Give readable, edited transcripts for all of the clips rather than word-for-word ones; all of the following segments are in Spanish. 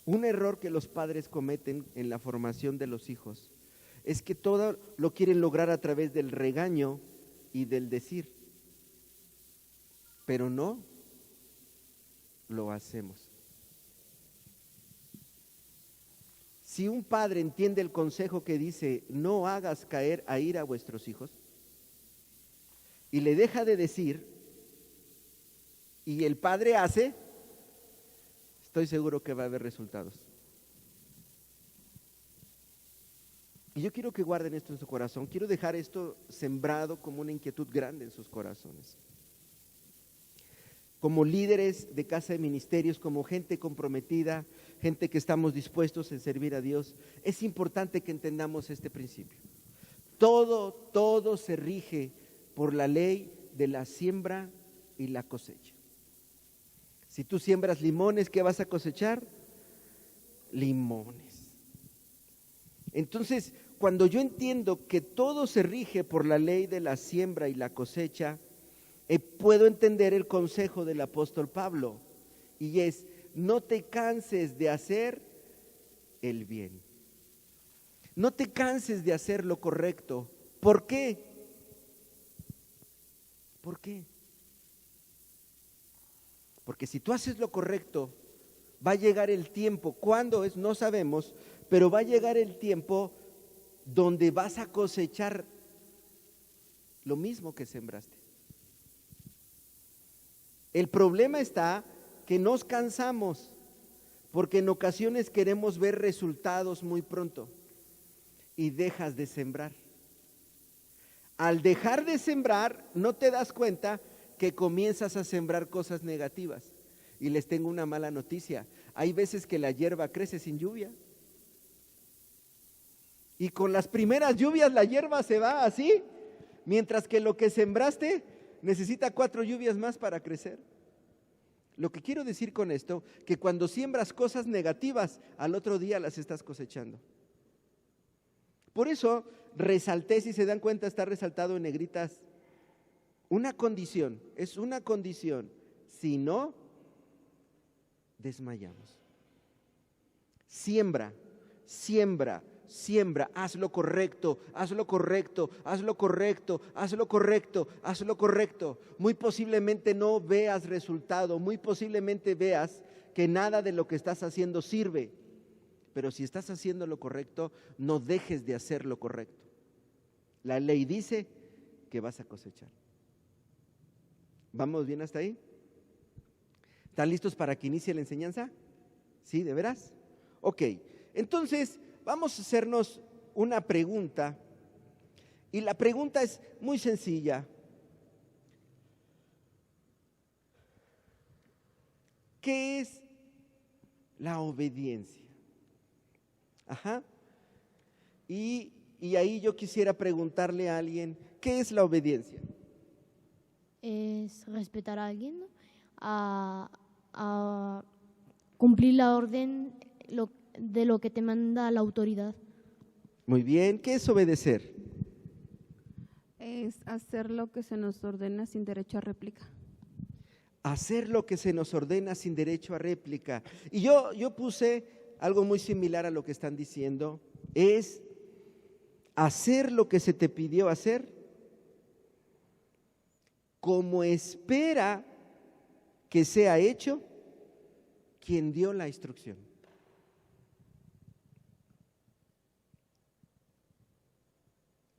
Un error que los padres cometen en la formación de los hijos es que todo lo quieren lograr a través del regaño y del decir, pero no lo hacemos. Si un padre entiende el consejo que dice, no hagas caer a ira a vuestros hijos, y le deja de decir, y el padre hace, estoy seguro que va a haber resultados. Y yo quiero que guarden esto en su corazón, quiero dejar esto sembrado como una inquietud grande en sus corazones. Como líderes de casa de ministerios, como gente comprometida, gente que estamos dispuestos a servir a Dios, es importante que entendamos este principio. Todo se rige por la ley de la siembra y la cosecha. Si tú siembras limones, ¿qué vas a cosechar? Limones. Entonces, cuando yo entiendo que todo se rige por la ley de la siembra y la cosecha, puedo entender el consejo del apóstol Pablo, y es, no te canses de hacer el bien. No te canses de hacer lo correcto. ¿Por qué? ¿Por qué? Porque si tú haces lo correcto, va a llegar el tiempo, ¿cuándo es? No sabemos, pero va a llegar el tiempo donde vas a cosechar lo mismo que sembraste. El problema está que nos cansamos, porque en ocasiones queremos ver resultados muy pronto y dejas de sembrar. Al dejar de sembrar, no te das cuenta que comienzas a sembrar cosas negativas. Y les tengo una mala noticia, hay veces que la hierba crece sin lluvia. Y con las primeras lluvias la hierba se va así, mientras que lo que sembraste necesita 4 lluvias más para crecer. Lo que quiero decir con esto, que cuando siembras cosas negativas, al otro día las estás cosechando. Por eso resalté, si se dan cuenta, está resaltado en negritas, una condición, es una condición, si no, desmayamos. Siembra, siembra, siembra, haz lo correcto, haz lo correcto, haz lo correcto, haz lo correcto, haz lo correcto. Muy posiblemente no veas resultado, muy posiblemente veas que nada de lo que estás haciendo sirve, pero si estás haciendo lo correcto, no dejes de hacer lo correcto. La ley dice que vas a cosechar. ¿Vamos bien hasta ahí? ¿Están listos para que inicie la enseñanza? ¿Sí, de veras? Ok, entonces vamos a hacernos una pregunta, y la pregunta es muy sencilla. ¿Qué es la obediencia? Ajá. Y ahí yo quisiera preguntarle a alguien, ¿qué es la obediencia? Es respetar a alguien, a cumplir la orden, de lo que te manda la autoridad. Muy bien, ¿qué es obedecer? Es hacer lo que se nos ordena sin derecho a réplica. Hacer lo que se nos ordena sin derecho a réplica. Y yo puse algo muy similar a lo que están diciendo, es hacer lo que se te pidió hacer como espera que sea hecho quien dio la instrucción.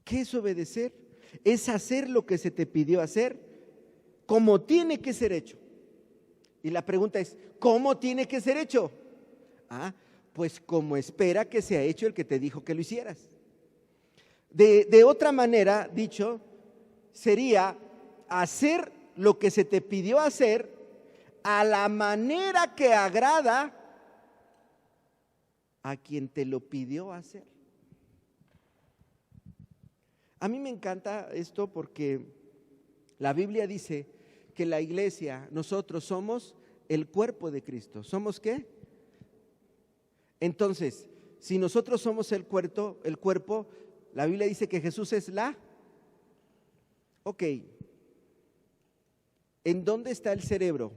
¿Qué es obedecer? Es hacer lo que se te pidió hacer como tiene que ser hecho. Y la pregunta es, ¿cómo tiene que ser hecho? Pues como espera que sea hecho el que te dijo que lo hicieras. De otra manera, dicho, sería hacer lo que se te pidió hacer a la manera que agrada a quien te lo pidió hacer. A mí me encanta esto porque la Biblia dice que la iglesia, nosotros somos el cuerpo de Cristo. ¿Somos qué? Entonces, si nosotros somos el cuerpo, la Biblia dice que Jesús es Ok, ¿en dónde está el cerebro?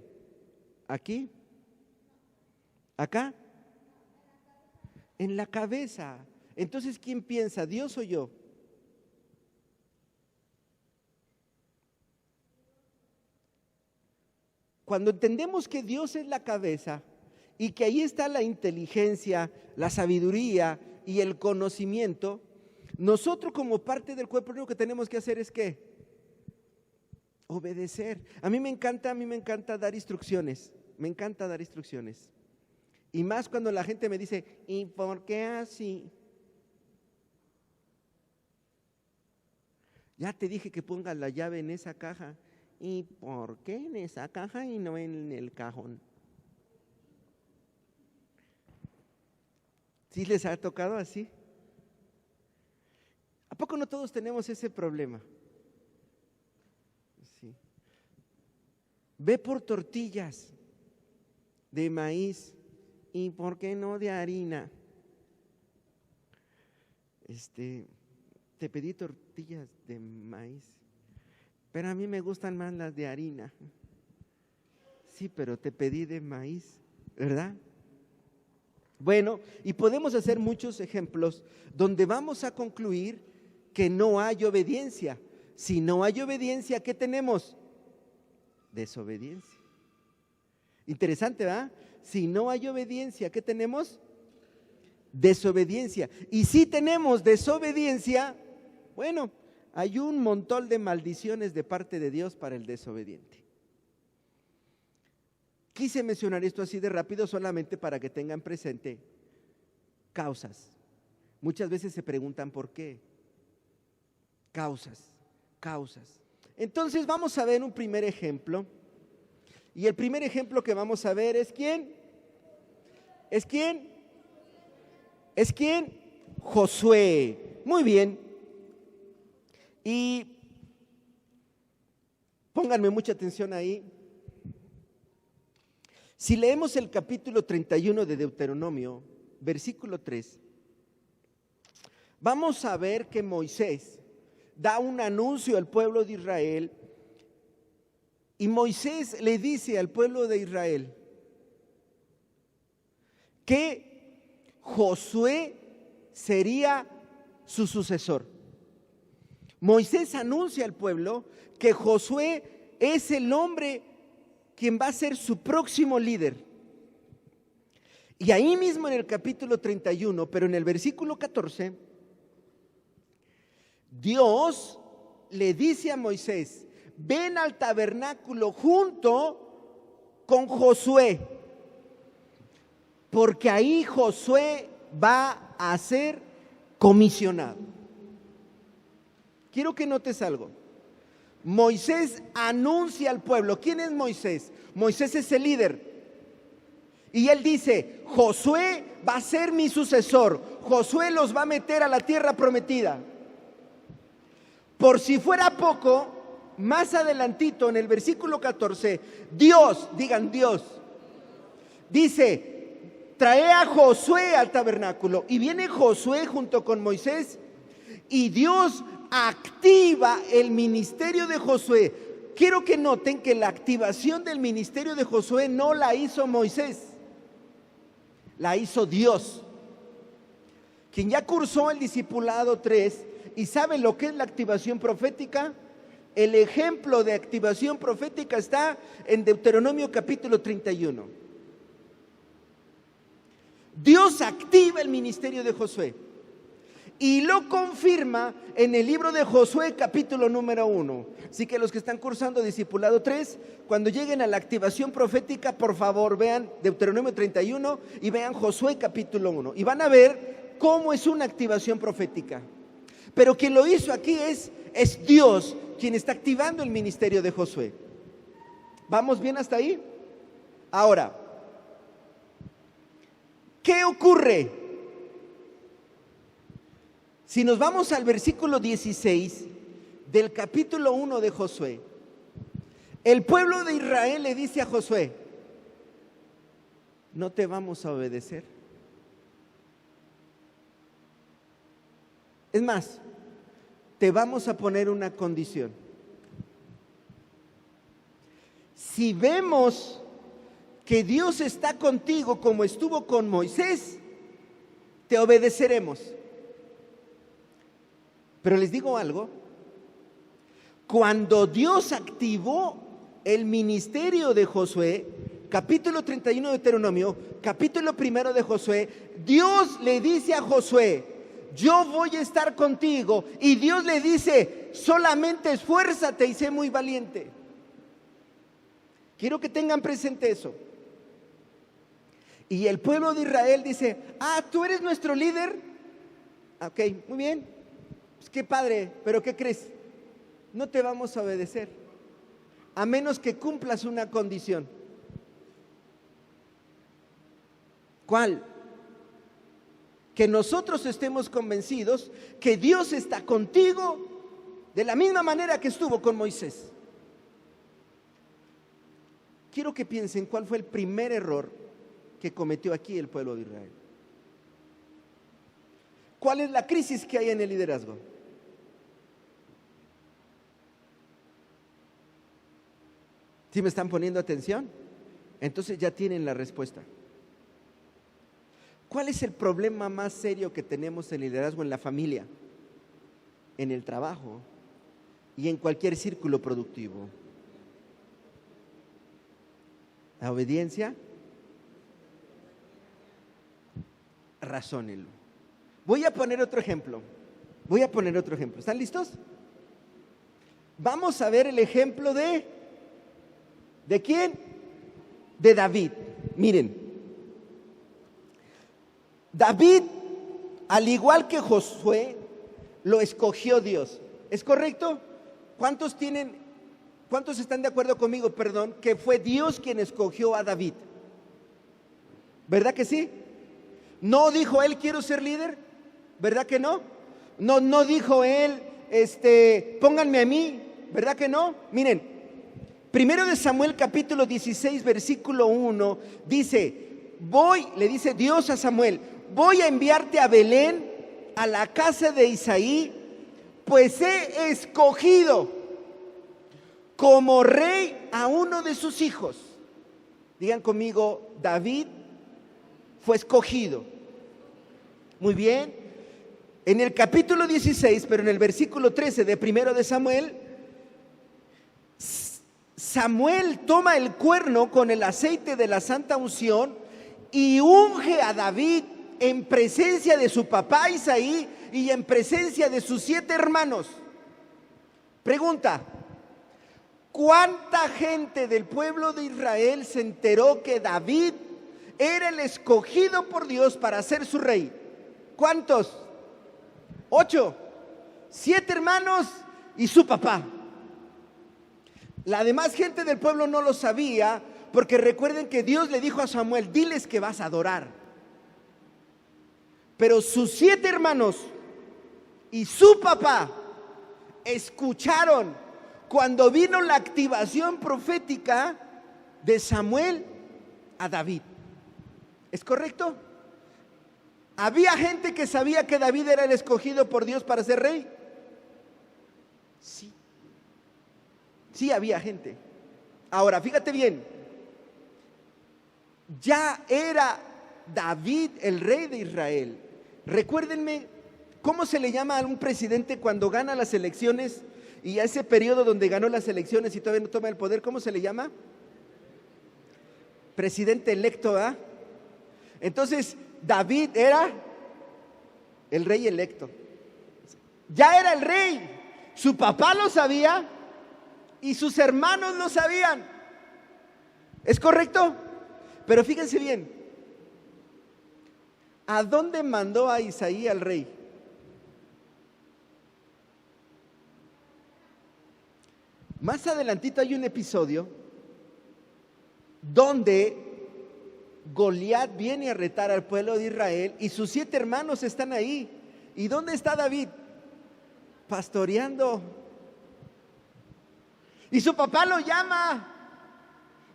¿Aquí? ¿Acá? En la cabeza. Entonces, ¿quién piensa? ¿Dios o yo? Cuando entendemos que Dios es la cabeza y que ahí está la inteligencia, la sabiduría y el conocimiento, nosotros como parte del cuerpo lo único que tenemos que hacer es ¿qué? Obedecer. A mí me encanta dar instrucciones, me encanta dar instrucciones. Y más cuando la gente me dice, ¿y por qué así? Ya te dije que pongas la llave en esa caja. ¿Y por qué en esa caja y no en el cajón? ¿Sí les ha tocado así? ¿A poco no todos tenemos ese problema? Sí. Ve por tortillas de maíz. ¿Y por qué no de harina? Te pedí tortillas de maíz, pero a mí me gustan más las de harina. Sí, pero te pedí de maíz, ¿verdad? Bueno, y podemos hacer muchos ejemplos donde vamos a concluir que no hay obediencia. Si no hay obediencia, ¿qué tenemos? Desobediencia. Interesante, ¿verdad? Si no hay obediencia, ¿qué tenemos? Desobediencia. Y si tenemos desobediencia, bueno, hay un montón de maldiciones de parte de Dios para el desobediente. Quise mencionar esto así de rápido solamente para que tengan presente causas. Muchas veces se preguntan por qué. Causas. Entonces vamos a ver un primer ejemplo. Y el primer ejemplo que vamos a ver es ¿quién? ¿Es quién? ¿Es quién? Josué. Muy bien. Y pónganme mucha atención ahí. Si leemos el capítulo 31 de Deuteronomio, versículo 3, vamos a ver que Moisés da un anuncio al pueblo de Israel y Moisés le dice al pueblo de Israel que Josué sería su sucesor. Moisés anuncia al pueblo que Josué es el hombre quien va a ser su próximo líder. Y ahí mismo en el capítulo 31, pero en el versículo 14, Dios le dice a Moisés, ven al tabernáculo junto con Josué, porque ahí Josué va a ser comisionado. Quiero que notes algo. Moisés anuncia al pueblo. ¿Quién es Moisés? Moisés es el líder. Y él dice, Josué va a ser mi sucesor. Josué los va a meter a la tierra prometida. Por si fuera poco, más adelantito en el versículo 14, Dios, digan Dios, dice, trae a Josué al tabernáculo y viene Josué junto con Moisés y Dios activa el ministerio de Josué. Quiero que noten que la activación del ministerio de Josué no la hizo Moisés, la hizo Dios. Quien ya cursó el discipulado 3 y sabe lo que es la activación profética, el ejemplo de activación profética está en Deuteronomio capítulo 31. Dios activa el ministerio de Josué y lo confirma en el libro de Josué capítulo número 1. Así que los que están cursando discipulado 3, cuando lleguen a la activación profética, por favor vean Deuteronomio 31 y vean Josué capítulo 1 y van a ver cómo es una activación profética. Pero quien lo hizo aquí es Dios quien está activando el ministerio de Josué. ¿Vamos bien hasta ahí? Ahora, ¿qué ocurre? Si nos vamos al versículo 16 del capítulo 1 de Josué, el pueblo de Israel le dice a Josué: no te vamos a obedecer. Es más, te vamos a poner una condición. Si vemos que Dios está contigo como estuvo con Moisés, te obedeceremos. Pero les digo algo, cuando Dios activó el ministerio de Josué, capítulo 31 de Deuteronomio, capítulo 1 de Josué, Dios le dice a Josué: yo voy a estar contigo, y Dios le dice: solamente esfuérzate y sé muy valiente. Quiero que tengan presente eso. Y el pueblo de Israel dice: ¿tú eres nuestro líder? Ok, muy bien, pues qué padre, pero ¿qué crees? No te vamos a obedecer, a menos que cumplas una condición. ¿Cuál? Que nosotros estemos convencidos que Dios está contigo de la misma manera que estuvo con Moisés. Quiero que piensen cuál fue el primer error que cometió aquí el pueblo de Israel. ¿Cuál es la crisis que hay en el liderazgo? ¿Sí me están poniendo atención? Entonces ya tienen la respuesta. ¿Cuál es el problema más serio que tenemos en liderazgo en la familia, en el trabajo y en cualquier círculo productivo? ¿La obediencia? Razónenlo. Voy a poner otro ejemplo. ¿Están listos? Vamos a ver el ejemplo ¿de quién? De David. Miren, David, al igual que Josué, lo escogió Dios. ¿Es correcto? ¿Cuántos están de acuerdo conmigo, que fue Dios quien escogió a David? ¿Verdad que sí? ¿No dijo él quiero ser líder? ¿Verdad que no? No dijo él pónganme a mí, ¿verdad que no? Miren, 1 de Samuel capítulo 16 versículo 1 le dice Dios a Samuel: voy a enviarte a Belén, a la casa de Isaí, pues he escogido como rey a uno de sus hijos. Digan conmigo: David fue escogido. Muy bien. En el capítulo 16, pero en el versículo 13 de 1 de Samuel, Samuel toma el cuerno con el aceite de la santa unción y unge a David en presencia de su papá Isaí y en presencia de sus 7 hermanos. Pregunta: ¿cuánta gente del pueblo de Israel se enteró que David era el escogido por Dios para ser su rey? ¿Cuántos? 8, 7 hermanos y su papá. La demás gente del pueblo no lo sabía, porque recuerden que Dios le dijo a Samuel: diles que vas a adorar. Pero sus 7 hermanos y su papá escucharon cuando vino la activación profética de Samuel a David. ¿Es correcto? ¿Había gente que sabía que David era el escogido por Dios para ser rey? Sí. Sí había gente. Ahora, fíjate bien. Ya era David el rey de Israel. Recuérdenme, ¿cómo se le llama a un presidente cuando gana las elecciones y a ese periodo donde ganó las elecciones y todavía no toma el poder? ¿Cómo se le llama? Presidente electo, ¿ah? Entonces, David era el rey electo. Ya era el rey. Su papá lo sabía y sus hermanos lo sabían. ¿Es correcto? Pero fíjense bien. ¿A dónde mandó a Isaí al rey? Más adelantito hay un episodio donde Goliat viene a retar al pueblo de Israel y sus 7 hermanos están ahí. ¿Y dónde está David? Pastoreando. Y su papá lo llama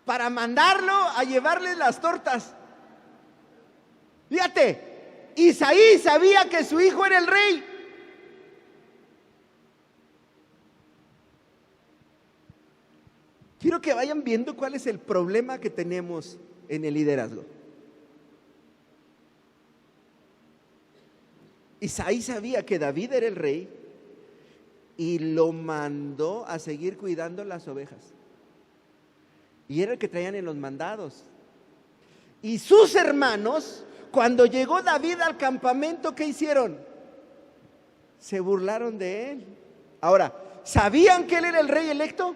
para mandarlo a llevarle las tortas. Fíjate, Isaí sabía que su hijo era el rey. Quiero que vayan viendo cuál es el problema que tenemos en el liderazgo. Isaí sabía que David era el rey y lo mandó a seguir cuidando las ovejas. Y era el que traían en los mandados. Y sus hermanos, cuando llegó David al campamento, ¿qué hicieron? Se burlaron de él. Ahora, ¿sabían que él era el rey electo?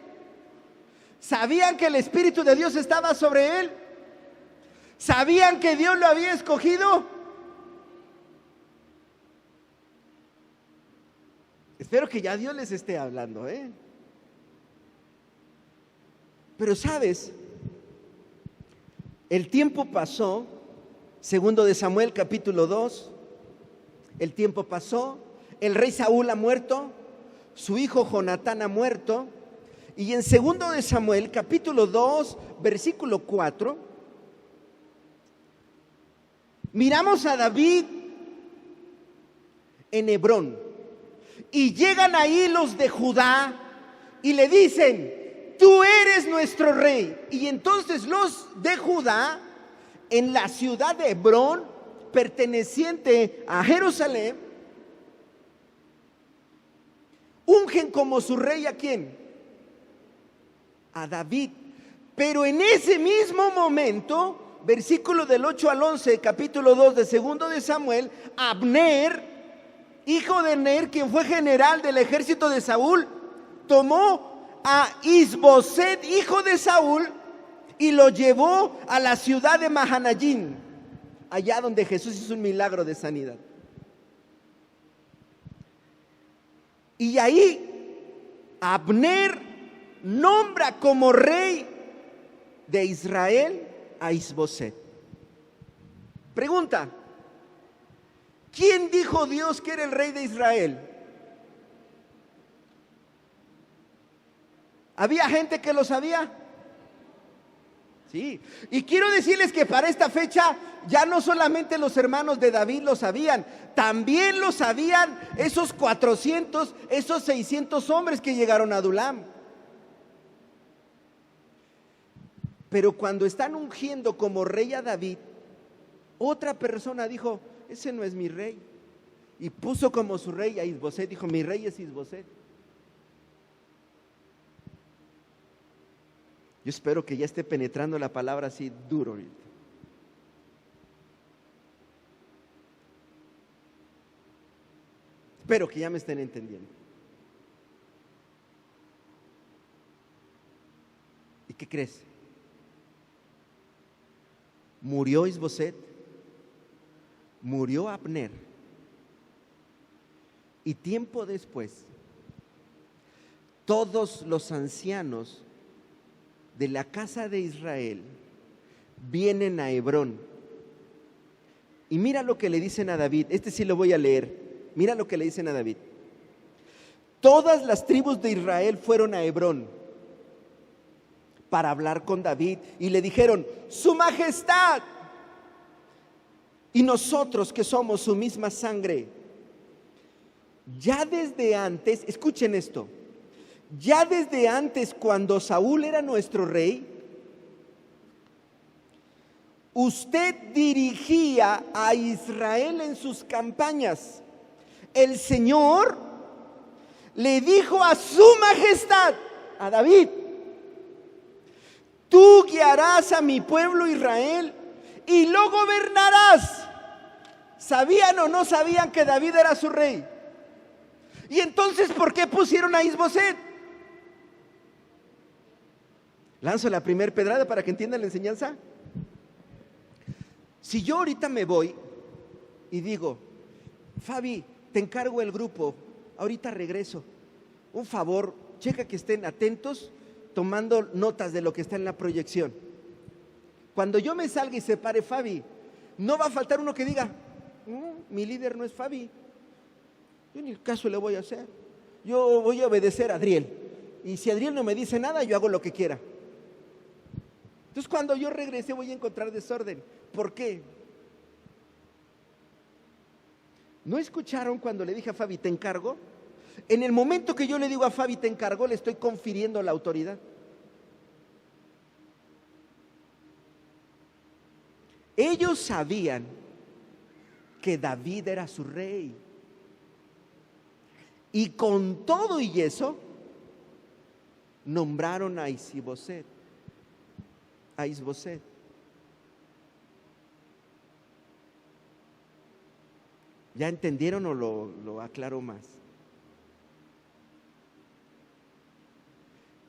¿Sabían que el Espíritu de Dios estaba sobre él? ¿Sabían que Dios lo había escogido? Espero que ya Dios les esté hablando, ¿eh? Pero sabes, el tiempo pasó, segundo de Samuel capítulo 2, el tiempo pasó, el rey Saúl ha muerto, su hijo Jonatán ha muerto, y en segundo de Samuel capítulo 2, versículo 4, miramos a David en Hebrón, y llegan ahí los de Judá y le dicen: tú eres nuestro rey. Y entonces los de Judá, en la ciudad de Hebrón, perteneciente a Jerusalén, ungen como su rey ¿a quién? A David. Pero en ese mismo momento, versículo del 8 al 11, capítulo 2 de segundo de Samuel, Abner, hijo de Ner, quien fue general del ejército de Saúl, tomó a Isboset, hijo de Saúl, y lo llevó a la ciudad de Mahanayim, allá donde Jesús hizo un milagro de sanidad. Y ahí Abner nombra como rey de Israel a Isboset. Pregunta: ¿quién dijo Dios que era el rey de Israel? ¿Había gente que lo sabía? Sí. Y quiero decirles que para esta fecha ya no solamente los hermanos de David lo sabían, también lo sabían esos 400, esos 600 hombres que llegaron a Adulam. Pero cuando están ungiendo como rey a David, otra persona dijo: ese no es mi rey. Y puso como su rey a Isboset, dijo: mi rey es Isboset. Yo espero que ya esté penetrando la palabra así duro ahorita. Espero que ya me estén entendiendo. ¿Y qué crees? Murió Isboset, murió Abner, y tiempo después todos los ancianos de la casa de Israel vienen a Hebrón. Y mira lo que le dicen a David. Este sí lo voy a leer. Mira lo que le dicen a David. Todas las tribus de Israel fueron a Hebrón para hablar con David y le dijeron: su majestad, Y nosotros que somos su misma sangre, ya desde antes, escuchen esto, ya desde antes cuando Saúl era nuestro rey, usted dirigía a Israel en sus campañas. El Señor le dijo a su majestad, a David: tú guiarás a mi pueblo Israel y lo gobernarás. ¿Sabían o no sabían que David era su rey? Y entonces, ¿por qué pusieron a Isboset? Lanzo la primera pedrada para que entiendan la enseñanza. Si yo ahorita me voy y digo: Fabi, te encargo el grupo, ahorita regreso, un favor, checa que estén atentos tomando notas de lo que está en la proyección. Cuando yo me salga y se pare Fabi, no va a faltar uno que diga: mi líder no es Fabi, yo ni el caso le voy a hacer, yo voy a obedecer a Adriel, y si Adriel no me dice nada, yo hago lo que quiera. Entonces cuando yo regrese voy a encontrar desorden. ¿Por qué? ¿No escucharon cuando le dije a Fabi, te encargo? En el momento que yo le digo a Fabi, te encargo, le estoy confiriendo la autoridad. Ellos sabían que David era su rey. Y con todo y eso, nombraron a Isboset. ¿Ya entendieron o lo aclaro más?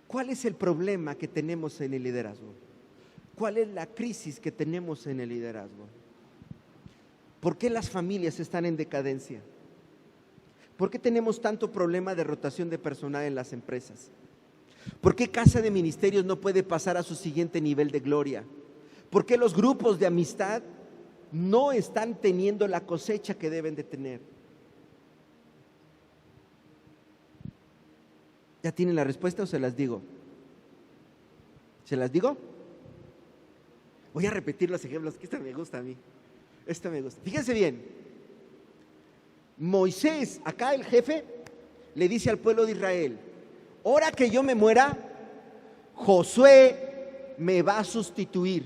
¿Cuál es el problema que tenemos en el liderazgo? ¿Cuál es la crisis que tenemos en el liderazgo? ¿Por qué las familias están en decadencia? ¿Por qué tenemos tanto problema de rotación de personal en las empresas? ¿Por qué Casa de Ministerios no puede pasar a su siguiente nivel de gloria? ¿Por qué los grupos de amistad no están teniendo la cosecha que deben de tener? ¿Ya tienen la respuesta o se las digo? ¿Se las digo? Voy a repetir los ejemplos, que esta me gusta a mí. Esta me gusta. Fíjense bien. Moisés, acá el jefe, le dice al pueblo de Israel: ahora que yo me muera, Josué me va a sustituir.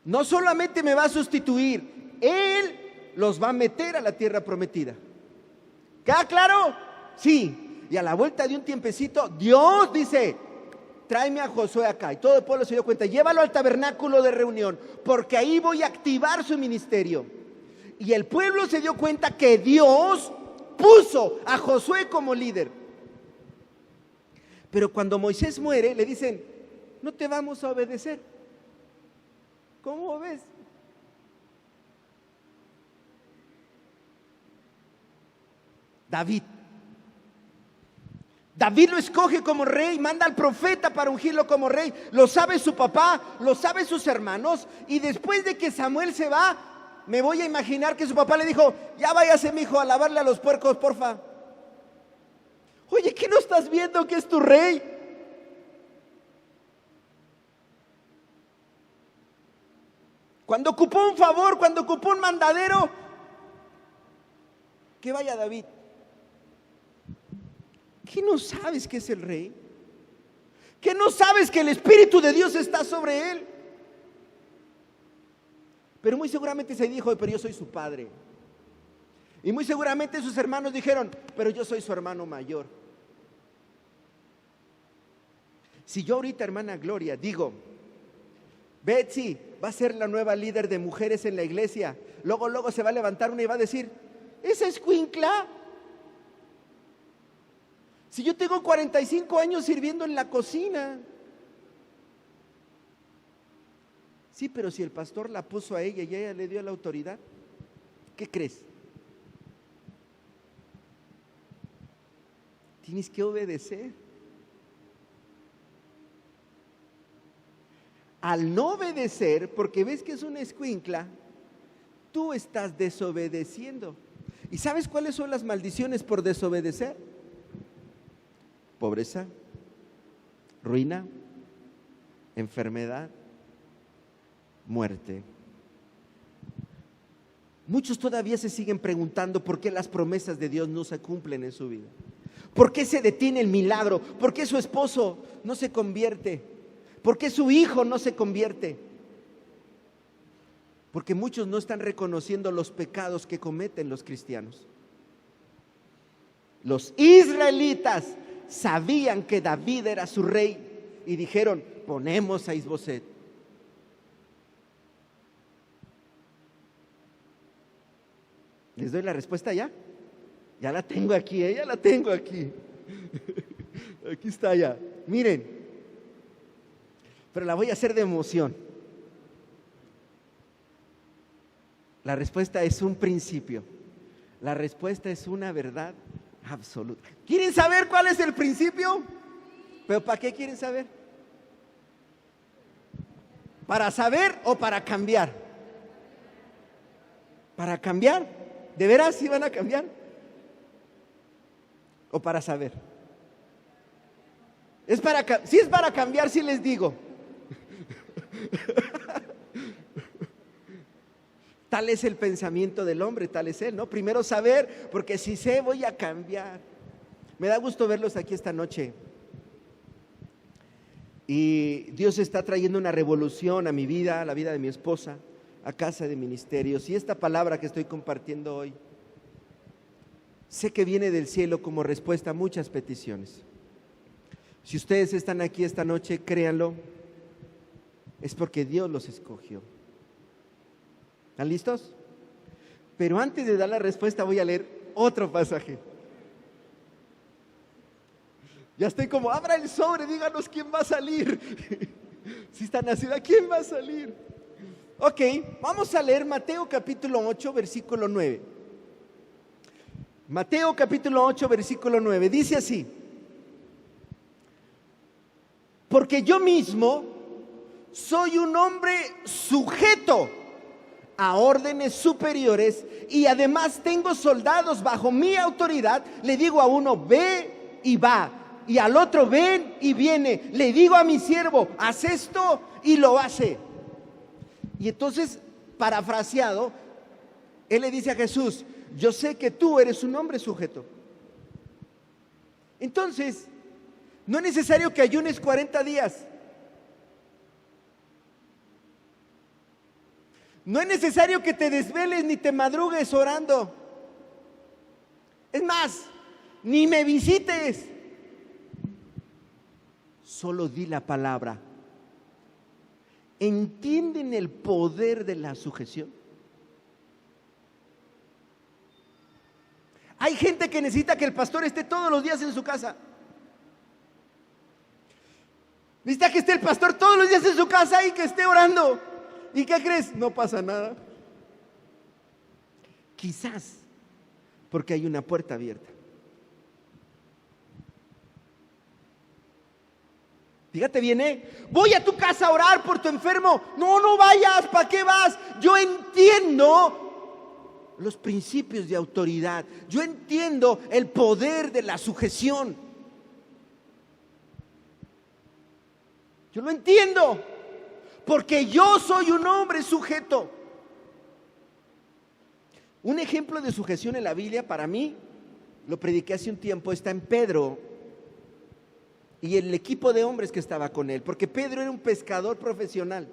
No solamente me va a sustituir, él los va a meter a la tierra prometida. ¿Queda claro? Sí. Y a la vuelta de un tiempecito, Dios dice: tráeme a Josué acá. Y todo el pueblo se dio cuenta: llévalo al tabernáculo de reunión, porque ahí voy a activar su ministerio. Y el pueblo se dio cuenta que Dios puso a Josué como líder. Pero cuando Moisés muere, le dicen: no te vamos a obedecer. ¿Cómo ves? David lo escoge como rey, manda al profeta para ungirlo como rey. Lo sabe su papá, lo sabe sus hermanos. Y después de que Samuel se va, me voy a imaginar que su papá le dijo: ya váyase, mijo, a lavarle a los puercos, porfa. Oye, ¿qué no estás viendo que es tu rey? Cuando ocupó un favor, cuando ocupó un mandadero, que vaya David. ¿Qué no sabes que es el rey? ¿Qué no sabes que el Espíritu de Dios está sobre él? Pero muy seguramente se dijo: pero yo soy su padre. Y muy seguramente sus hermanos dijeron: pero yo soy su hermano mayor. Si yo ahorita, hermana Gloria, digo: Betsy va a ser la nueva líder de mujeres en la iglesia, luego se va a levantar una y va a decir: esa escuincla. Si yo tengo 45 años sirviendo en la cocina. Sí, pero si el pastor la puso a ella y ella le dio la autoridad, ¿qué crees? Tienes que obedecer. Al no obedecer, porque ves que es una escuincla, tú estás desobedeciendo. ¿Y sabes cuáles son las maldiciones por desobedecer? Pobreza, ruina, enfermedad, muerte. Muchos todavía se siguen preguntando por qué las promesas de Dios no se cumplen en su vida. ¿Por qué se detiene el milagro? ¿Por qué su esposo no se convierte? ¿Por qué su hijo no se convierte? Porque muchos no están reconociendo los pecados que cometen los cristianos. Los israelitas sabían que David era su rey y dijeron, ponemos a Isboset. ¿Les doy la respuesta ya? Ya la tengo aquí, ya la tengo aquí. Aquí está ya. Miren, pero la voy a hacer de emoción. La respuesta es un principio. La respuesta es una verdad absoluta. ¿Quieren saber cuál es el principio? ¿Pero para qué quieren saber? ¿Para saber o para cambiar? ¿Para cambiar? ¿De veras sí van a cambiar? ¿O para saber? Si es para cambiar, sí les digo. Tal es el pensamiento del hombre, tal es él, ¿no? Primero saber, porque si sé voy a cambiar. Me da gusto verlos aquí esta noche. Y Dios está trayendo una revolución a mi vida, a la vida de mi esposa, a Casa de Ministerios. Y esta palabra que estoy compartiendo hoy, sé que viene del cielo como respuesta a muchas peticiones. Si ustedes están aquí esta noche, créanlo, es porque Dios los escogió. ¿Están listos? Pero antes de dar la respuesta voy a leer otro pasaje. Ya estoy como, abra el sobre, díganos quién va a salir. Si están así, ¿quién va a salir? Ok, vamos a leer Mateo capítulo 8, versículo 9. Mateo capítulo 8, versículo 9. Dice así: porque yo mismo soy un hombre sujeto a órdenes superiores y además tengo soldados bajo mi autoridad. Le digo a uno, ve y va, y al otro, ven y viene. Le digo a mi siervo, haz esto y lo hace. Y entonces, parafraseado, él le dice a Jesús, yo sé que tú eres un hombre sujeto. Entonces, no es necesario que ayunes 40 días. No es necesario que te desveles ni te madrugues orando. Es más, ni me visites. Solo di la palabra. ¿Entienden el poder de la sujeción? Hay gente que necesita que el pastor esté todos los días en su casa. Necesita que esté el pastor todos los días en su casa y que esté orando. ¿Y qué crees? No pasa nada. Quizás porque hay una puerta abierta. Fíjate bien, voy a tu casa a orar por tu enfermo. No, no vayas, ¿para qué vas? Yo entiendo los principios de autoridad. Yo entiendo el poder de la sujeción. Yo lo entiendo. Porque yo soy un hombre sujeto. Un ejemplo de sujeción en la Biblia para mí, lo prediqué hace un tiempo, está en Pedro y el equipo de hombres que estaba con él. Porque Pedro era un pescador profesional,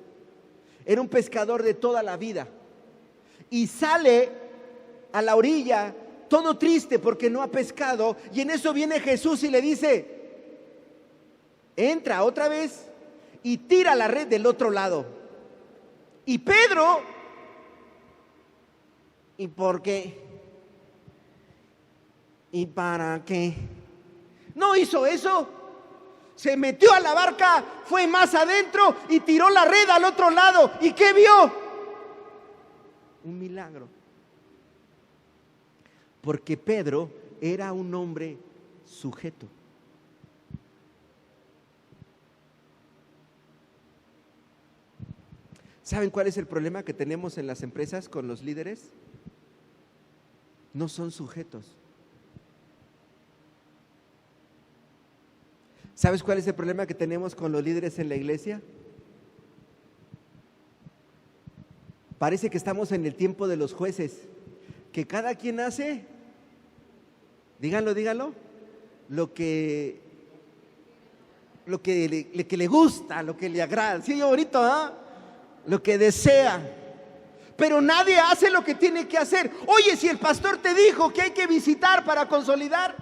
era un pescador de toda la vida. Y sale a la orilla todo triste porque no ha pescado. Y en eso viene Jesús y le dice, entra otra vez y tira la red del otro lado. Y Pedro, ¿y por qué? ¿Y para qué? No hizo eso. Se metió a la barca, fue más adentro y tiró la red al otro lado. ¿Y qué vio? Un milagro. Porque Pedro era un hombre sujeto. ¿Saben cuál es el problema que tenemos en las empresas con los líderes? No son sujetos. ¿Sabes cuál es el problema que tenemos con los líderes en la iglesia? Parece que estamos en el tiempo de los jueces, que cada quien hace, díganlo, lo que le gusta, lo que le agrada. Sí, bonito, ¿ah? Lo que desea. Pero nadie hace lo que tiene que hacer. Oye, si el pastor te dijo que hay que visitar para consolidar.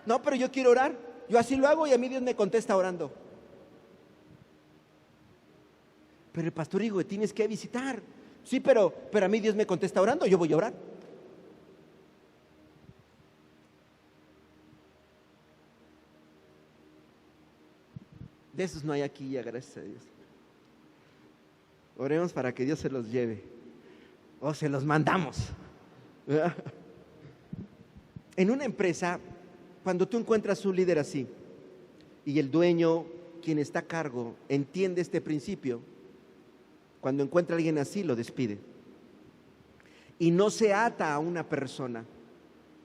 No, pero yo quiero orar. Yo así lo hago y a mí Dios me contesta orando. Pero el pastor dijo, tienes que visitar. Sí, pero a mí Dios me contesta orando, yo voy a orar. De esos no hay aquí ya, gracias a Dios. Oremos para que Dios se los lleve. O se los mandamos. En una empresa, cuando tú encuentras un líder así, y el dueño, quien está a cargo, entiende este principio, cuando encuentra a alguien así, lo despide. Y no se ata a una persona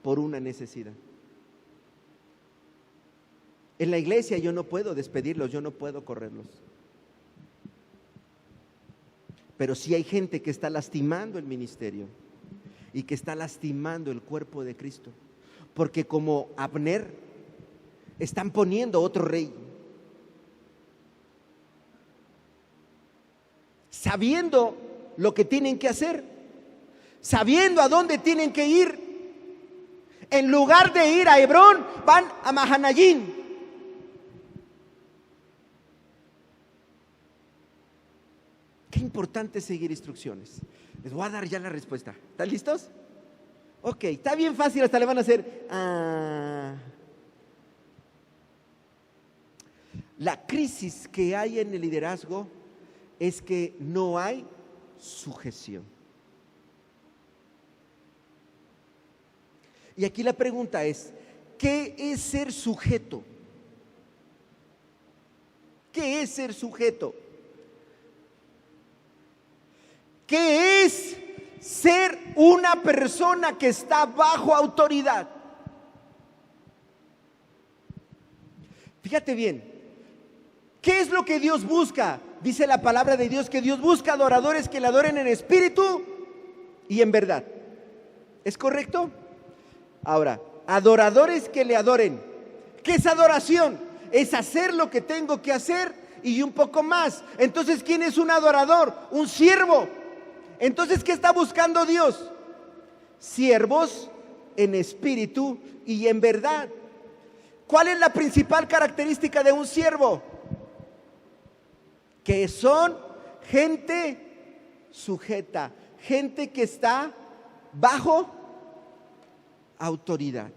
por una necesidad. En la iglesia yo no puedo despedirlos, yo no puedo correrlos. Pero sí hay gente que está lastimando el ministerio y que está lastimando el cuerpo de Cristo. Porque como Abner, están poniendo otro rey. Sabiendo lo que tienen que hacer, sabiendo a dónde tienen que ir. En lugar de ir a Hebrón, van a Mahanayim. Qué importante es seguir instrucciones. Les voy a dar ya la respuesta. ¿Están listos? Ok, está bien fácil, hasta le van a hacer La crisis que hay en el liderazgo es que no hay sujeción. Y aquí la pregunta es, ¿qué es ser sujeto? ¿Qué es ser sujeto? ¿Qué es ser una persona que está bajo autoridad? Fíjate bien, ¿qué es lo que Dios busca? Dice la palabra de Dios que Dios busca adoradores que le adoren en espíritu y en verdad. ¿Es correcto? Ahora, adoradores que le adoren. ¿Qué es adoración? Es hacer lo que tengo que hacer y un poco más. Entonces, ¿quién es un adorador? Un siervo. Entonces, ¿qué está buscando Dios? Siervos en espíritu y en verdad. ¿Cuál es la principal característica de un siervo? Que son gente sujeta, gente que está bajo autoridad.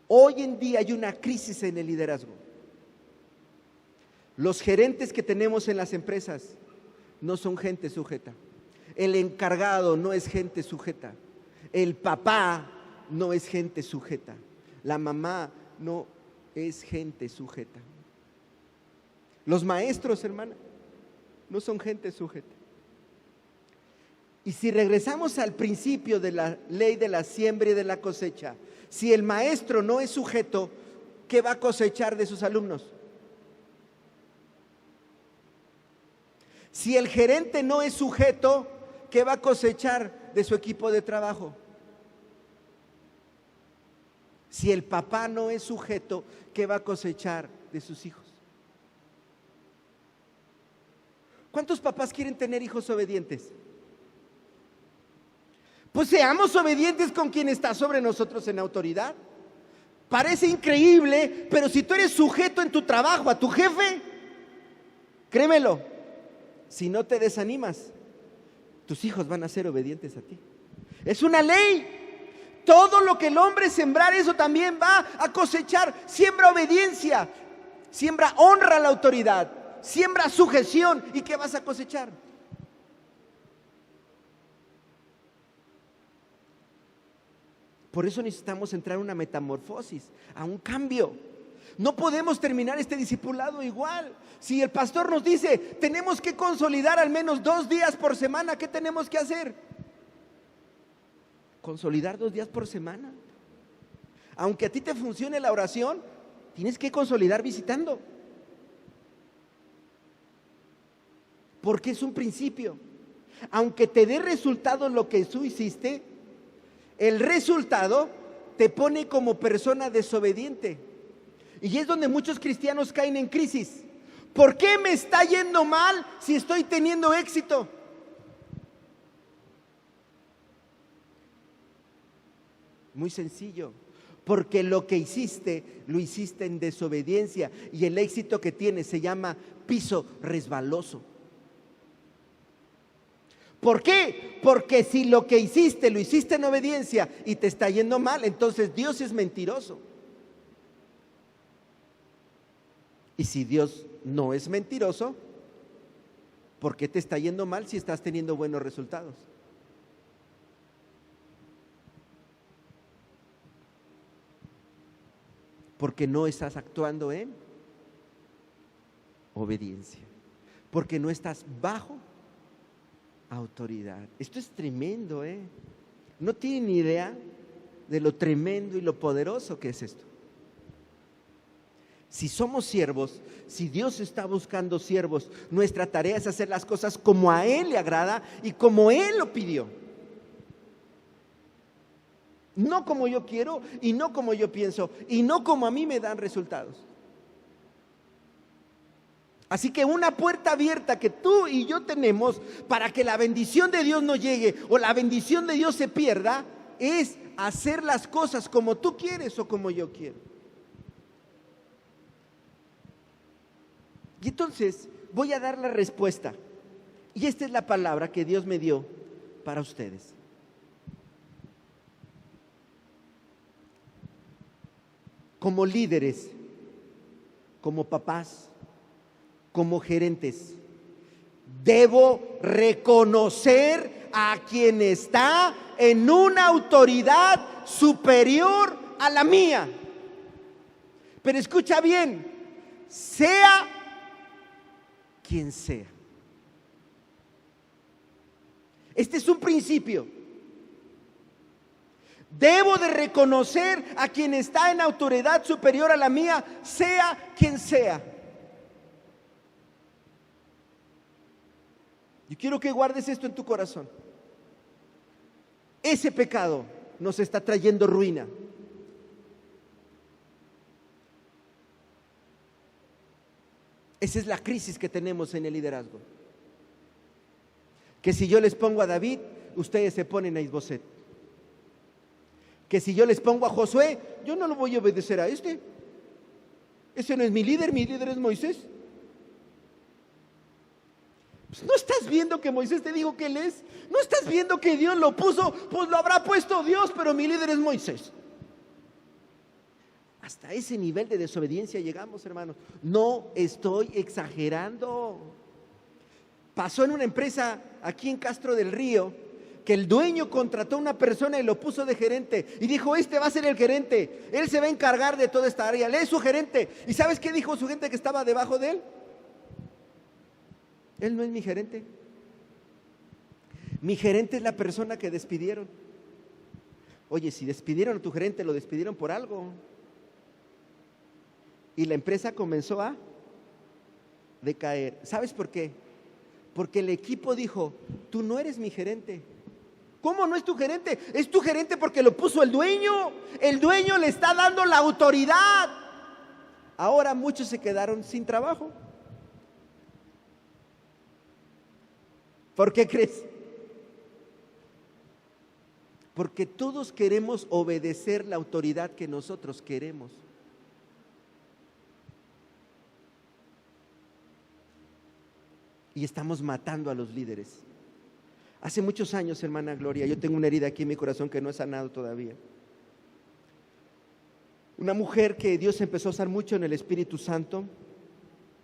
Hoy en día hay una crisis en el liderazgo. Los gerentes que tenemos en las empresas no son gente sujeta. El encargado no es gente sujeta. El papá no es gente sujeta. La mamá no es gente sujeta. Los maestros, hermana, no son gente sujeta. Y si regresamos al principio de la ley de la siembra y de la cosecha, si el maestro no es sujeto, ¿qué va a cosechar de sus alumnos? Si el gerente no es sujeto, ¿qué va a cosechar de su equipo de trabajo? Si el papá no es sujeto, ¿qué va a cosechar de sus hijos? ¿Cuántos papás quieren tener hijos obedientes? Pues seamos obedientes con quien está sobre nosotros en autoridad. Parece increíble, pero si tú eres sujeto en tu trabajo a tu jefe, créemelo, si no te desanimas, tus hijos van a ser obedientes a ti. Es una ley. Todo lo que el hombre sembrar, eso también va a cosechar. Siembra obediencia, siembra honra a la autoridad, siembra sujeción. ¿Y qué vas a cosechar? Por eso necesitamos entrar a una metamorfosis, a un cambio. No podemos terminar este discipulado igual. Si el pastor nos dice, tenemos que consolidar al menos 2 días por semana, ¿qué tenemos que hacer? Consolidar 2 días por semana. Aunque a ti te funcione la oración, tienes que consolidar visitando. Porque es un principio. Aunque te dé resultado lo que tú hiciste, el resultado te pone como persona desobediente. Y es donde muchos cristianos caen en crisis. ¿Por qué me está yendo mal si estoy teniendo éxito? Muy sencillo. Porque lo que hiciste, lo hiciste en desobediencia. Y el éxito que tienes se llama piso resbaloso. ¿Por qué? Porque si lo que hiciste, lo hiciste en obediencia y te está yendo mal, entonces Dios es mentiroso. Y si Dios no es mentiroso, ¿por qué te está yendo mal si estás teniendo buenos resultados? Porque no estás actuando en obediencia. Porque no estás bajo autoridad. Esto es tremendo, ¿eh? No tienen ni idea de lo tremendo y lo poderoso que es esto. Si somos siervos, si Dios está buscando siervos, nuestra tarea es hacer las cosas como a Él le agrada y como Él lo pidió. No como yo quiero y no como yo pienso y no como a mí me dan resultados. Así que una puerta abierta que tú y yo tenemos para que la bendición de Dios no llegue o la bendición de Dios se pierda es hacer las cosas como tú quieres o como yo quiero. Y entonces voy a dar la respuesta. Y esta es la palabra que Dios me dio para ustedes. Como líderes, como papás, como gerentes, debo reconocer a quien está en una autoridad superior a la mía. Pero escucha bien, sea quien sea. Este es un principio. Debo de reconocer a quien está en autoridad superior a la mía, sea quien sea. Yo quiero que guardes esto en tu corazón. Ese pecado nos está trayendo ruina. Esa es la crisis que tenemos en el liderazgo. Que si yo les pongo a David, ustedes se ponen a Isboset. Que si yo les pongo a Josué, yo no lo voy a obedecer a este. Ese no es mi líder es Moisés. Pues ¿no estás viendo que Moisés te dijo que él es? ¿No estás viendo que Dios lo puso? Pues lo habrá puesto Dios, pero mi líder es Moisés. Hasta ese nivel de desobediencia llegamos, hermanos. No estoy exagerando. Pasó en una empresa aquí en Castro del Río que el dueño contrató a una persona y lo puso de gerente y dijo, este va a ser el gerente, él se va a encargar de toda esta área, él es su gerente. ¿Y sabes qué dijo su gente que estaba debajo de él? Él no es mi gerente. Mi gerente es la persona que despidieron. Oye, si despidieron a tu gerente, lo despidieron por algo. Y la empresa comenzó a decaer. ¿Sabes por qué? Porque el equipo dijo, tú no eres mi gerente. ¿Cómo no es tu gerente? Es tu gerente porque lo puso el dueño. El dueño le está dando la autoridad. Ahora muchos se quedaron sin trabajo. ¿Por qué crees? Porque todos queremos obedecer la autoridad que nosotros queremos. Y estamos matando a los líderes. Hace muchos años, hermana Gloria, yo tengo una herida aquí en mi corazón que no he sanado todavía. Una mujer que Dios empezó a usar mucho en el Espíritu Santo,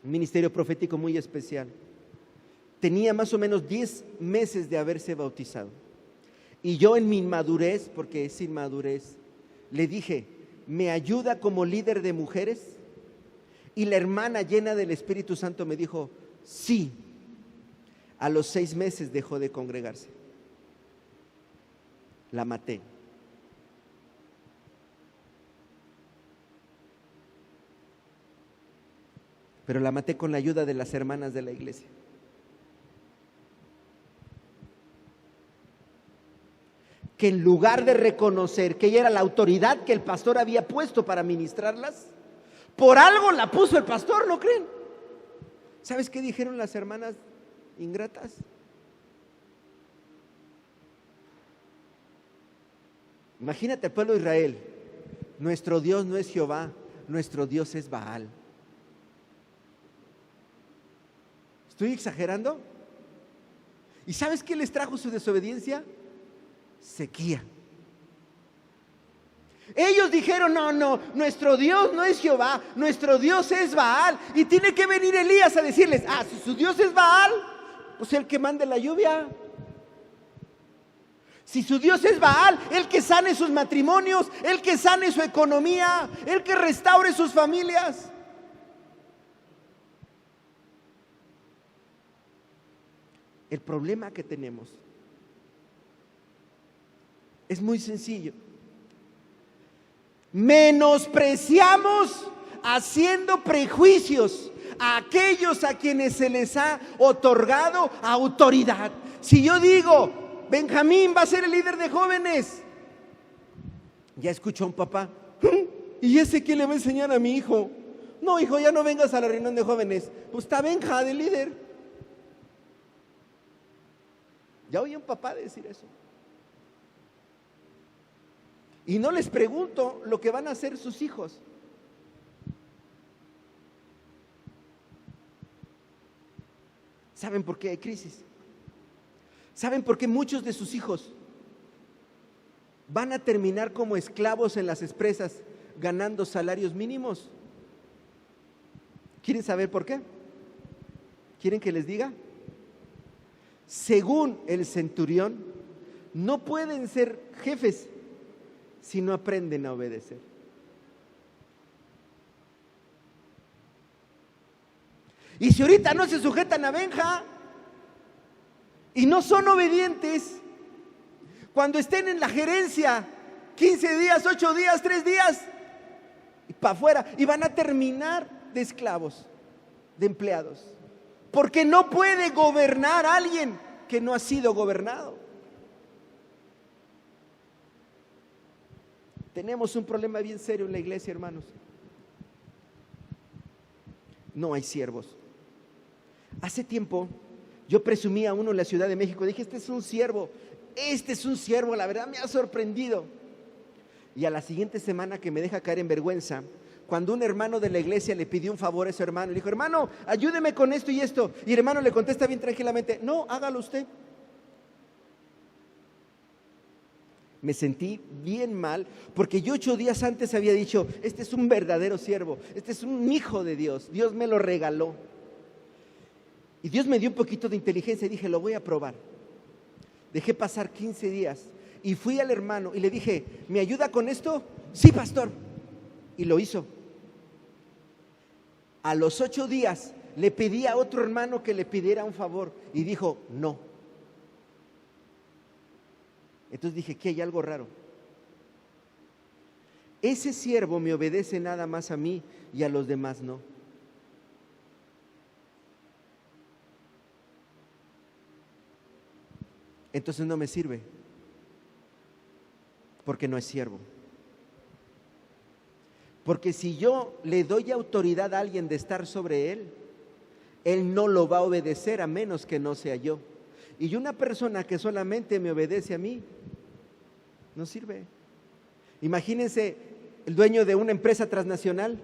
un ministerio profético muy especial. Tenía más o menos 10 meses de haberse bautizado. Y yo en mi inmadurez, porque es inmadurez, le dije, ¿me ayuda como líder de mujeres? Y la hermana llena del Espíritu Santo me dijo, sí. A los 6 meses dejó de congregarse. La maté. Pero la maté con la ayuda de las hermanas de la iglesia. que en lugar de reconocer que ella era la autoridad que el pastor había puesto para ministrarlas, por algo la puso el pastor, ¿no creen? ¿Sabes qué dijeron las hermanas ingratas? Imagínate el pueblo de Israel: nuestro Dios no es Jehová, nuestro Dios es Baal. ¿Estoy exagerando? ¿Y sabes qué les trajo su desobediencia? Sequía. Ellos dijeron: no, nuestro Dios no es Jehová, nuestro Dios es Baal. Y tiene que venir Elías a decirles: si su Dios es Baal, pues el que mande la lluvia. Si su Dios es Baal, el que sane sus matrimonios, el que sane su economía, el que restaure sus familias. El problema que tenemos es muy sencillo. Menospreciamos haciendo prejuicios a aquellos a quienes se les ha otorgado autoridad. Si yo digo: Benjamín va a ser el líder de jóvenes, ya escuchó un papá: ¿y ese quién le va a enseñar a mi hijo? No, hijo, ya no vengas a la reunión de jóvenes. Pues está Benja de líder. Ya oí un papá decir eso. Y no les pregunto lo que van a hacer sus hijos. ¿Saben por qué hay crisis? ¿Saben por qué muchos de sus hijos van a terminar como esclavos en las empresas ganando salarios mínimos? ¿Quieren saber por qué? ¿Quieren que les diga? Según el centurión, no pueden ser jefes si no aprenden a obedecer. Y si ahorita no se sujetan a Benja y no son obedientes, cuando estén en la gerencia 15 días, 8 días, 3 días, y para afuera, y van a terminar de esclavos, de empleados, porque no puede gobernar a alguien que no ha sido gobernado. Tenemos un problema bien serio en la iglesia, hermanos. No hay siervos. Hace tiempo yo presumía a uno en la Ciudad de México, dije: este es un siervo, la verdad me ha sorprendido. Y a la siguiente semana, que me deja caer en vergüenza, cuando un hermano de la iglesia le pidió un favor a ese hermano, le dijo: hermano, ayúdeme con esto y esto. Y el hermano le contesta bien tranquilamente: no, hágalo usted. Me sentí bien mal, porque yo 8 días antes había dicho: este es un verdadero siervo, este es un hijo de Dios, Dios me lo regaló. Y Dios me dio un poquito de inteligencia y dije: lo voy a probar. Dejé pasar 15 días y fui al hermano y le dije: ¿me ayuda con esto? Sí, pastor. Y lo hizo. A los 8 días le pedí a otro hermano que le pidiera un favor y dijo: no. Entonces dije: ¿qué hay algo raro? Ese siervo me obedece nada más a mí y a los demás no. Entonces no me sirve, porque no es siervo. Porque si yo le doy autoridad a alguien de estar sobre él, él no lo va a obedecer a menos que no sea yo. Y una persona que solamente me obedece a mí, no sirve. Imagínense el dueño de una empresa transnacional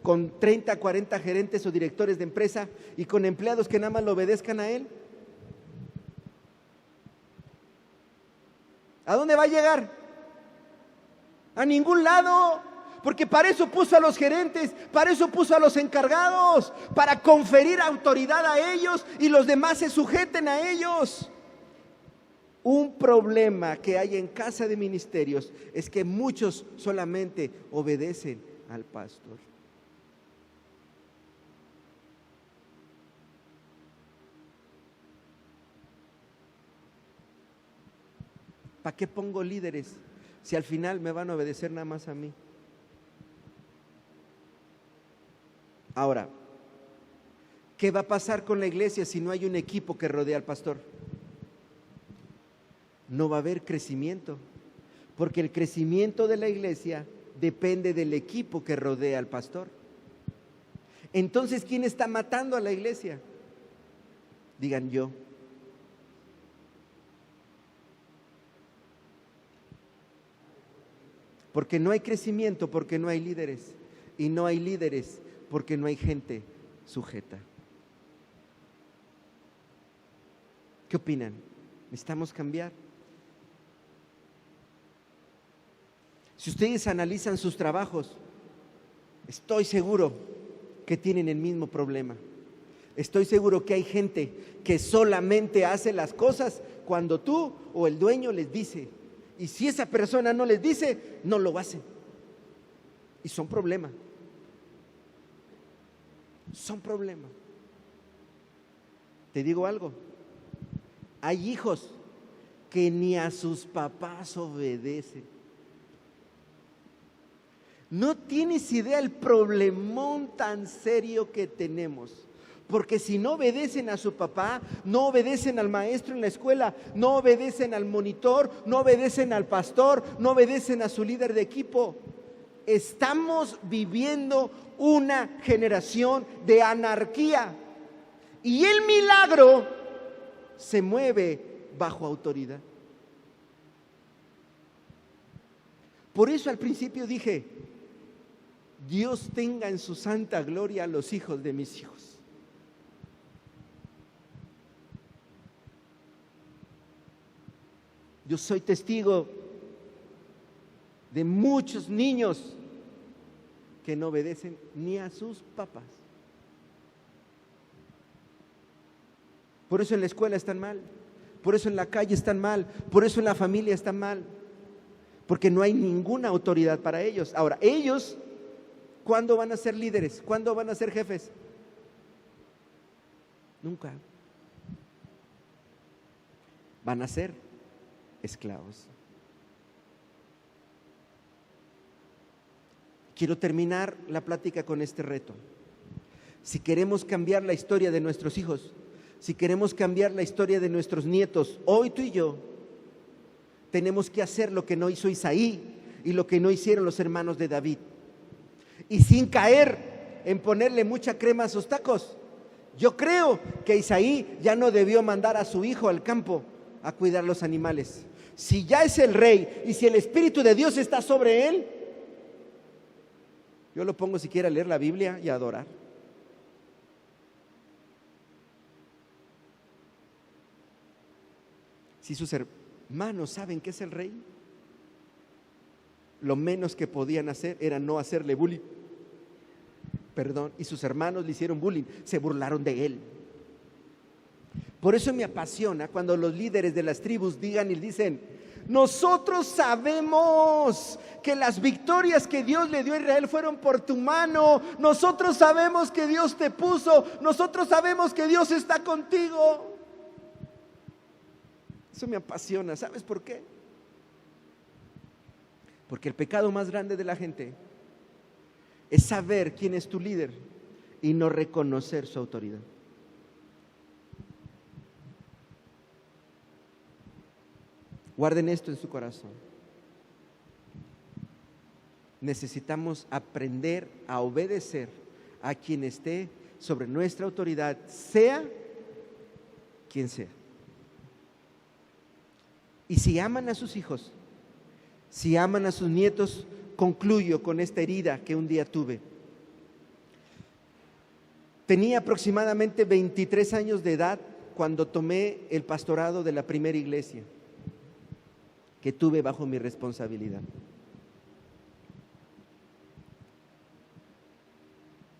con 30, 40 gerentes o directores de empresa y con empleados que nada más lo obedezcan a él. ¿A dónde va a llegar? A ningún lado, porque para eso puso a los gerentes, para eso puso a los encargados, para conferir autoridad a ellos y los demás se sujeten a ellos. Un problema que hay en Casa de Ministerios es que muchos solamente obedecen al pastor. ¿Para qué pongo líderes si al final me van a obedecer nada más a mí? Ahora, ¿qué va a pasar con la iglesia si no hay un equipo que rodea al pastor? no va a haber crecimiento, porque el crecimiento de la iglesia depende del equipo que rodea al pastor. Entonces, ¿quién está matando a la iglesia? Digan yo. Porque no hay crecimiento, porque no hay líderes. Y no hay líderes porque no hay gente sujeta. ¿Qué opinan? ¿Necesitamos cambiar? Si ustedes analizan sus trabajos, estoy seguro que tienen el mismo problema. Estoy seguro que hay gente que solamente hace las cosas cuando tú o el dueño les dice. Y si esa persona no les dice, no lo hacen. Y son problemas. Son problemas. Te digo algo. Hay hijos que ni a sus papás obedecen. No tienes idea el problemón tan serio que tenemos. Porque si no obedecen a su papá, no obedecen al maestro en la escuela, no obedecen al monitor, no obedecen al pastor, no obedecen a su líder de equipo. Estamos viviendo una generación de anarquía. Y el milagro se mueve bajo autoridad. Por eso al principio dije, Dios tenga en su santa gloria a los hijos de mis hijos. Yo soy testigo de muchos niños que no obedecen ni a sus papás. Por eso en la escuela están mal, por eso en la calle están mal, por eso en la familia están mal, porque no hay ninguna autoridad para ellos. Ahora, ellos, ¿cuándo van a ser líderes? ¿Cuándo van a ser jefes? Nunca. Van a ser esclavos. Quiero terminar la plática con este reto. Si queremos cambiar la historia de nuestros hijos, si queremos cambiar la historia de nuestros nietos, hoy tú y yo, tenemos que hacer lo que no hizo Isaí y lo que no hicieron los hermanos de David. Y sin caer en ponerle mucha crema a sus tacos. Yo creo que Isaí ya no debió mandar a su hijo al campo a cuidar los animales. Si ya es el rey y si el Espíritu de Dios está sobre él, yo lo pongo siquiera a leer la Biblia y a adorar. Si sus hermanos saben que es el rey, lo menos que podían hacer era no hacerle bullying. Perdón, y sus hermanos le hicieron bullying, se burlaron de él. Por eso me apasiona cuando los líderes de las tribus digan y dicen: nosotros sabemos que las victorias que Dios le dio a Israel fueron por tu mano. Nosotros sabemos que Dios te puso. Nosotros sabemos que Dios está contigo. Eso me apasiona. ¿Sabes por qué? Porque el pecado más grande de la gente es saber quién es tu líder y no reconocer su autoridad. Guarden esto en su corazón. Necesitamos aprender a obedecer a quien esté sobre nuestra autoridad, sea quien sea. Y si aman a sus hijos, si aman a sus nietos, concluyo con esta herida que un día tuve. Tenía aproximadamente 23 años de edad cuando tomé el pastorado de la primera iglesia que tuve bajo mi responsabilidad.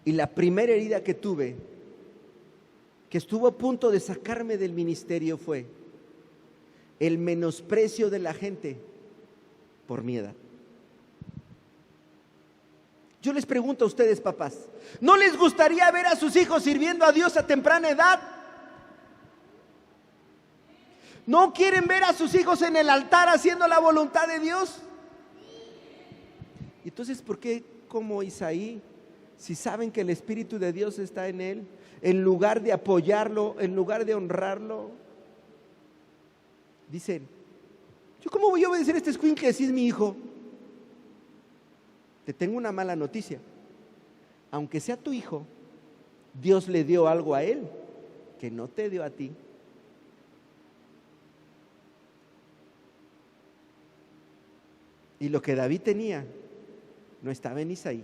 Y la primera herida que tuve, que estuvo a punto de sacarme del ministerio, fue el menosprecio de la gente por mi edad. Yo les pregunto a ustedes, papás, ¿no les gustaría ver a sus hijos sirviendo a Dios a temprana edad? ¿No quieren ver a sus hijos en el altar haciendo la voluntad de Dios? Entonces, ¿por qué como Isaí, si saben que el Espíritu de Dios está en él, en lugar de apoyarlo, en lugar de honrarlo, dicen: ¿Yo cómo voy a obedecer a este escuincle si es mi hijo? Te tengo una mala noticia. Aunque sea tu hijo, Dios le dio algo a él que no te dio a ti. Y lo que David tenía no estaba en Isaí.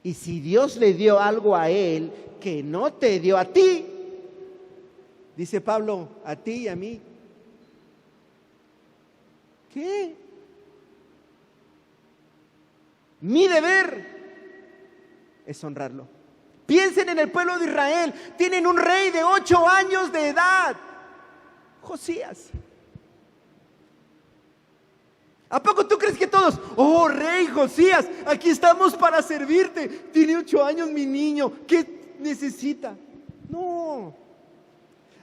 Y si Dios le dio algo a él que no te dio a ti, dice Pablo, a ti y a mí, ¿qué? Mi deber es honrarlo. Piensen en el pueblo de Israel, tienen un rey de 8 años de edad, Josías. ¿A poco tú crees que todos, oh rey Josías, aquí estamos para servirte? Tiene 8 años mi niño, ¿qué necesita? No,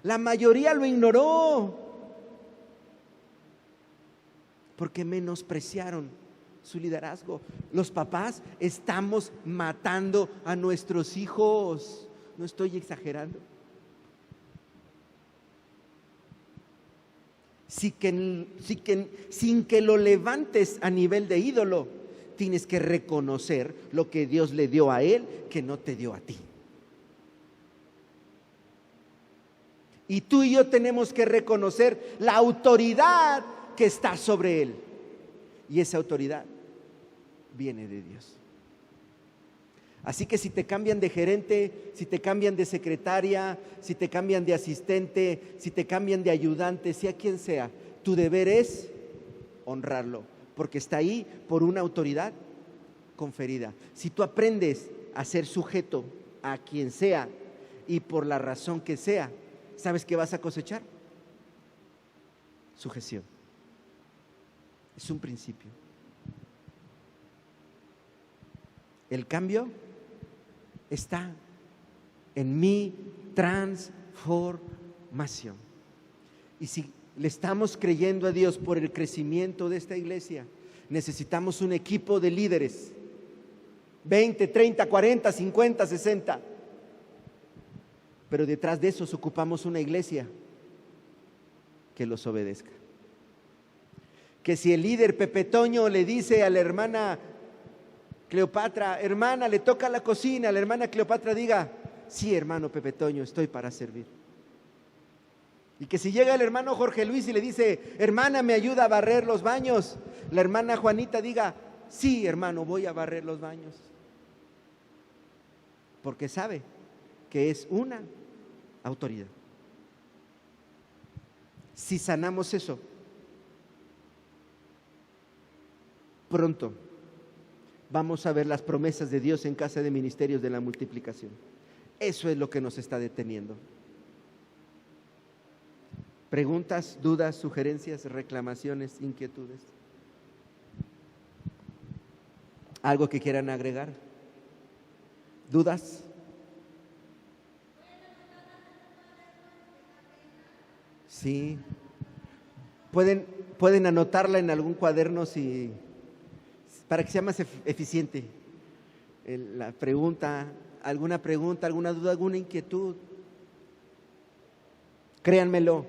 la mayoría lo ignoró porque menospreciaron su liderazgo. Los papás estamos matando a nuestros hijos, no estoy exagerando. Sin que lo levantes a nivel de ídolo, tienes que reconocer lo que Dios le dio a él que no te dio a ti. Y tú y yo tenemos que reconocer la autoridad que está sobre él. Y esa autoridad viene de Dios. Así que si te cambian de gerente, si te cambian de secretaria, si te cambian de asistente, si te cambian de ayudante, sea quien sea, tu deber es honrarlo, porque está ahí por una autoridad conferida. Si tú aprendes a ser sujeto a quien sea y por la razón que sea, ¿sabes qué vas a cosechar? Sujeción. Es un principio. El cambio está en mi transformación. Y si le estamos creyendo a Dios por el crecimiento de esta iglesia, necesitamos un equipo de líderes, 20, 30, 40, 50, 60. Pero detrás de esos ocupamos una iglesia que los obedezca. Que si el líder Pepe Toño le dice a la hermana Cleopatra, hermana, le toca la cocina, la hermana Cleopatra diga, sí, hermano Pepe Toño, estoy para servir. Y que si llega el hermano Jorge Luis y le dice, hermana, me ayuda a barrer los baños, la hermana Juanita diga, sí, hermano, voy a barrer los baños. Porque sabe que es una autoridad. Si sanamos eso, pronto vamos a ver las promesas de Dios en Casa de Ministerios de la Multiplicación. Eso es lo que nos está deteniendo. ¿Preguntas, dudas, sugerencias, reclamaciones, inquietudes? ¿Algo que quieran agregar? ¿Dudas? Sí. Pueden anotarla en algún cuaderno para que sea más eficiente. La pregunta, alguna duda, alguna inquietud. Créanmelo,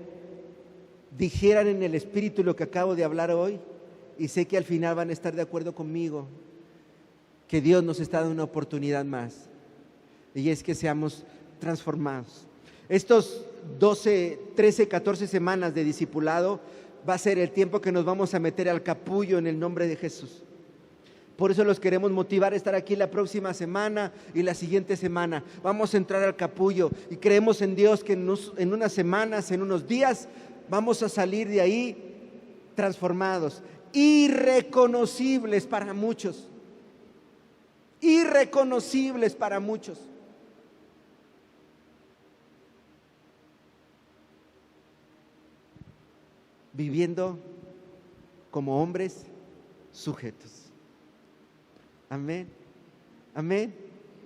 digieran en el espíritu lo que acabo de hablar hoy y sé que al final van a estar de acuerdo conmigo, que Dios nos está dando una oportunidad más y es que seamos transformados. Estos 12, 13, 14 semanas de discipulado va a ser el tiempo que nos vamos a meter al capullo en el nombre de Jesús. Por eso los queremos motivar a estar aquí la próxima semana y la siguiente semana. Vamos a entrar al capullo y creemos en Dios que en unas semanas, en unos días, vamos a salir de ahí transformados, irreconocibles para muchos. Irreconocibles para muchos. Viviendo como hombres sujetos. Amén, amén,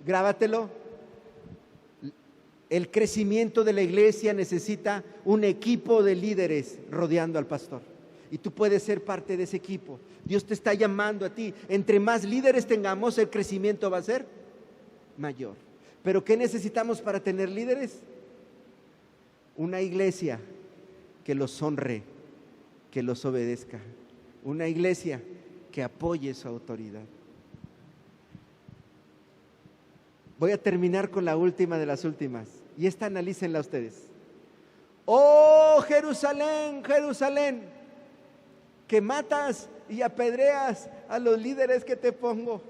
grábatelo. El crecimiento de la iglesia necesita un equipo de líderes rodeando al pastor. Y tú puedes ser parte de ese equipo. Dios te está llamando a ti. Entre más líderes tengamos, el crecimiento va a ser mayor. ¿Pero qué necesitamos para tener líderes? una iglesia que los honre, que los obedezca, una iglesia que apoye su autoridad. Voy a terminar con la última de las últimas, y esta analícenla ustedes. Oh Jerusalén, Jerusalén, que matas y apedreas a los líderes que te pongo.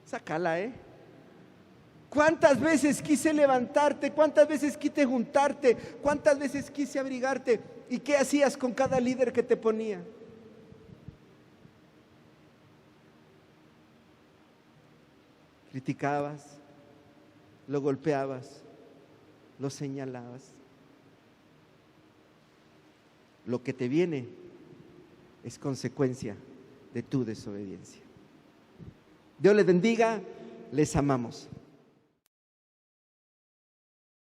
Sácala, ¿Cuántas veces quise levantarte? ¿Cuántas veces quise juntarte? ¿Cuántas veces quise abrigarte? ¿Y qué hacías con cada líder que te ponía? Criticabas, lo golpeabas, lo señalabas. Lo que te viene es consecuencia de tu desobediencia. Dios les bendiga, les amamos.